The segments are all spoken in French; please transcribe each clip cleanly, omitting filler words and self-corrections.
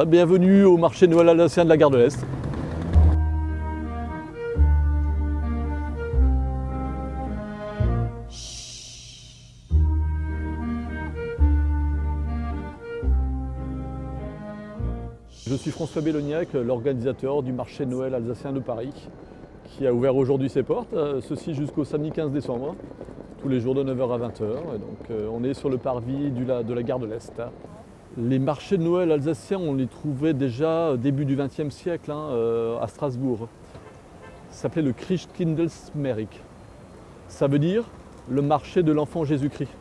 Bienvenue au marché Noël alsacien de la gare de l'Est. Je suis François Bellognac, l'organisateur du marché Noël alsacien de Paris, qui a ouvert aujourd'hui ses portes, ceci jusqu'au samedi 15 décembre, tous les jours de 9h à 20h. Et donc, on est sur le parvis de la gare de l'Est. Les marchés de Noël alsaciens, on les trouvait déjà début du XXe siècle à Strasbourg. Ça s'appelait le Christkindlesmarkt. Ça veut dire le marché de l'enfant Jésus-Christ.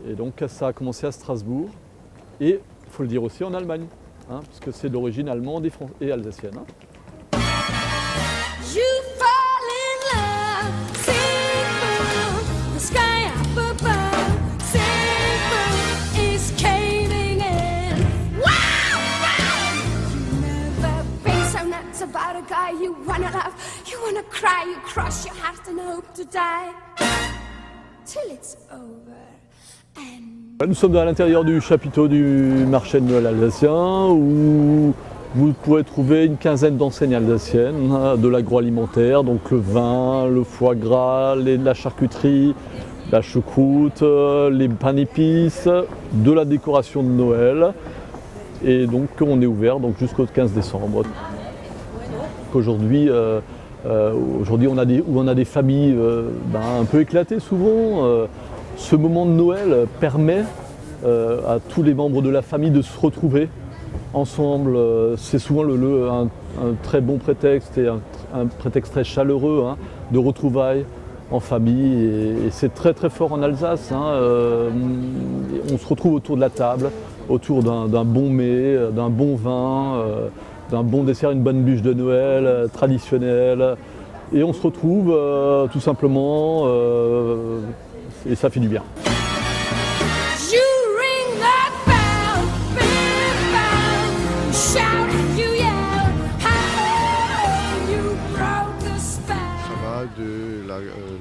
Et donc ça a commencé à Strasbourg et, il faut le dire aussi, en Allemagne, puisque c'est d'origine allemande et alsacienne. About a guy you wanna love, you wanna cry, you cross your heart and hope to die till it's over. Nous sommes à l'intérieur du chapiteau du marché de Noël alsacien où vous pourrez trouver une quinzaine d'enseignes alsaciennes, de l'agroalimentaire, donc le vin, le foie gras, la charcuterie, la choucroute, les pains d'épices, de la décoration de Noël. Et donc on est ouvert jusqu'au 15 décembre. Aujourd'hui, on a des familles un peu éclatées souvent. Ce moment de Noël permet à tous les membres de la famille de se retrouver ensemble. C'est souvent un très bon prétexte et un prétexte très chaleureux de retrouvailles en famille. Et c'est très très fort en Alsace. On se retrouve autour de la table, autour d'un bon mets, d'un bon vin. D'un bon dessert, une bonne bûche de Noël traditionnelle. Et on se retrouve tout simplement et ça fait du bien. Ça va de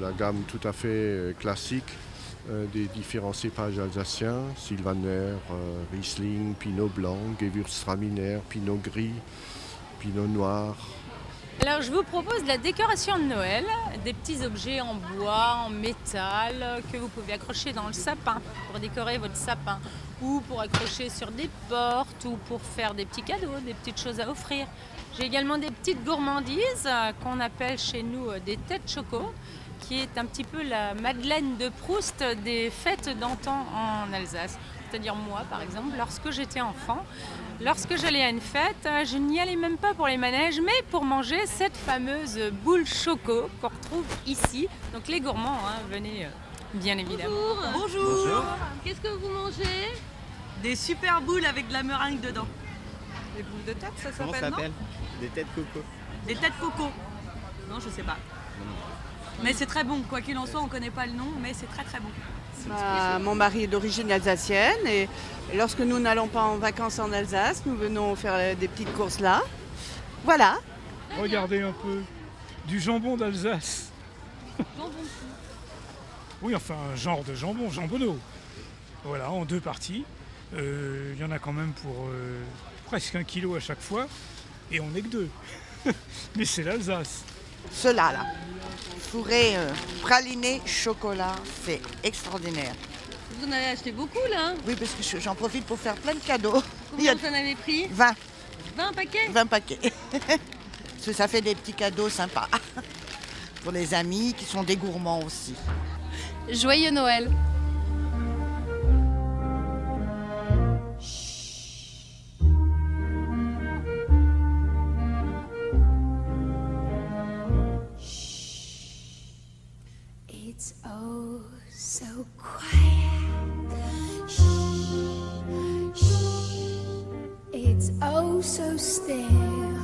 la gamme tout à fait classique des différents cépages alsaciens, Sylvaner, Riesling, Pinot blanc, Gewürztraminer, Pinot gris, Pinot noir. Alors je vous propose de la décoration de Noël, des petits objets en bois, en métal, que vous pouvez accrocher dans le sapin pour décorer votre sapin, ou pour accrocher sur des portes, ou pour faire des petits cadeaux, des petites choses à offrir. J'ai également des petites gourmandises qu'on appelle chez nous des têtes choco, qui est un petit peu la Madeleine de Proust des fêtes d'antan en Alsace. C'est-à-dire moi, par exemple, lorsque j'étais enfant, lorsque j'allais à une fête, je n'y allais même pas pour les manèges, mais pour manger cette fameuse boule choco qu'on retrouve ici. Donc les gourmands, venez bien évidemment. Bonjour. Qu'est-ce que vous mangez? Des super boules avec de la meringue dedans. Des boules de tête, ça s'appelle, non? Comment ça s'appelle? Des têtes coco. Des têtes coco. Non, je sais pas. Mais c'est très bon, quoi qu'il en soit, on ne connaît pas le nom, mais c'est très très bon. Mon mari est d'origine alsacienne et lorsque nous n'allons pas en vacances en Alsace, nous venons faire des petites courses là. Voilà. Regardez un peu, du jambon d'Alsace. Jambon. Oui, enfin un genre de jambon, jambonneau. Voilà, en deux parties. Il y en a quand même pour presque 1 kilo à chaque fois et on n'est que 2. Mais c'est l'Alsace. Cela là, fourré praliné chocolat, c'est extraordinaire. Vous en avez acheté beaucoup là? Oui, parce que j'en profite pour faire plein de cadeaux. Combien vous en avez pris? 20. 20 paquets? 20 paquets. Parce que ça fait des petits cadeaux sympas. Pour les amis qui sont des gourmands aussi. Joyeux Noël! It's oh so quiet. Shh, shh. It's oh so still.